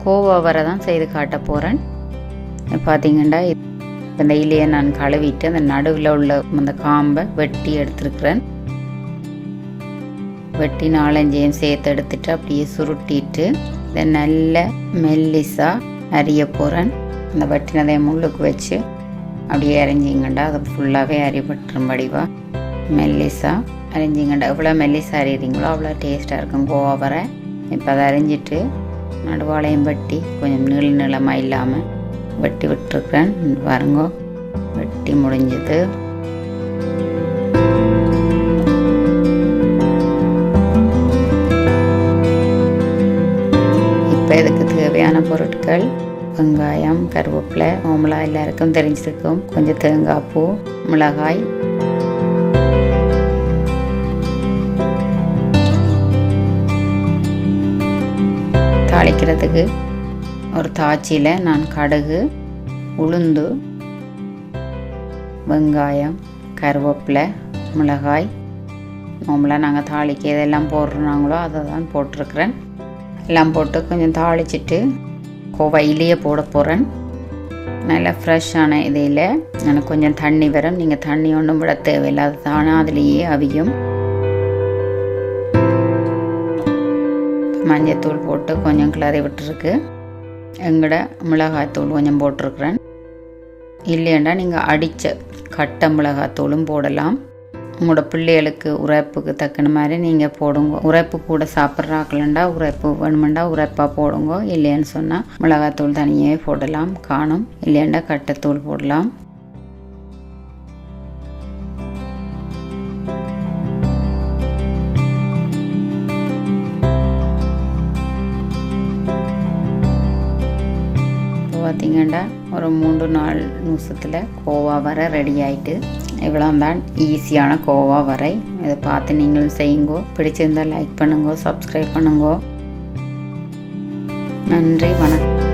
கோவா வரை தான் செய்து காட்ட போகிறேன். பார்த்திங்கன்னா இந்த இலையை நான் கழுவிட்டு அந்த நடுவில் உள்ள அந்த காம்பை வெட்டி எடுத்துருக்கிறேன். வெட்டி 4-5 சேர்த்து எடுத்துட்டு அப்படியே சுருட்டிட்டு இதை நல்ல மெல்லிஸாக அரிய போகிறேன். அந்த வெட்டினதை முள்ளுக்கு வச்சு அப்படியே அரிஞ்சிங்கண்டா அது ஃபுல்லாகவே அரிபட்டுரும்படிவா மெல்லிஸாக அரிஞ்சிங்கண்டா. எவ்வளோ மெல்லிஸாக அரியிறீங்களோ அவ்வளோ டேஸ்ட்டாக இருக்கும் கோவா வரை. இப்போ அதை அரிஞ்சிட்டு நடுவாளையும் வெட்டி கொஞ்சம் நீளமாக இல்லாமல் வெட்டி விட்டுருக்குறேன். பாருங்க, வெட்டி முடிஞ்சது. இப்போ இதுக்கு தேவையான பொருட்கள் வெங்காயம், கருவேப்பிலை, ஓமலா எல்லாருக்கும் தெரிஞ்சிருக்கும். கொஞ்சம் தேங்காய் பூ, மிளகாய், தாளிக்கிறதுக்கு ஒரு தாச்சியில் நான் கடுகு, உளுந்து, வெங்காயம், கருவேப்பிலை, மிளகாய், ஓமலா நாங்கள் தாளிக்க எதெல்லாம் போடுறாங்களோ அதை தான் போட்டிருக்கிறேன். எல்லாம் போட்டு கொஞ்சம் தாளிச்சிட்டு கோவையிலேயே போட போகிறேன். நல்லா ஃப்ரெஷ்ஷான இதில் எனக்கு கொஞ்சம் தண்ணி வரும். நீங்கள் தண்ணி ஒன்றும் விட தேவையில்லை, அது தானே அதுலேயே அவியும். மஞ்சத்தூள் போட்டு கொஞ்சம் கிளறி விட்டுருக்கு. எங்கட மிளகாய்த்தூள் கொஞ்சம் போட்டிருக்கிறேன். இல்லையண்டா நீங்கள் அடித்த கட்டை மிளகாய்த்தூளும் போடலாம். உங்களோட பிள்ளைகளுக்கு உரைப்புக்கு தக்கன மாதிரி நீங்கள் போடுங்க. உரைப்பு கூட சாப்பிட்றாக்கலண்டா உரைப்பு வேணுமெண்டா உரைப்பாக போடுங்க. இல்லைன்னு சொன்னால் மிளகாத்தூள் தனியே போடலாம். காணும் இல்லையாண்டா கட்டைத்தூள் போடலாம். பார்த்திங்கன்னா ஒரு 3-4 நிமிஷத்தில் கோவா வரை ரெடி ஆகிட்டு. இவ்வளோ தான் ஈஸியான கோவா வரை. இதை பார்த்து நீங்களும் செய்யுங்கோ. பிடிச்சிருந்தால் லைக் பண்ணுங்க, சப்ஸ்கிரைப் பண்ணுங்க. நன்றி, வணக்கம்.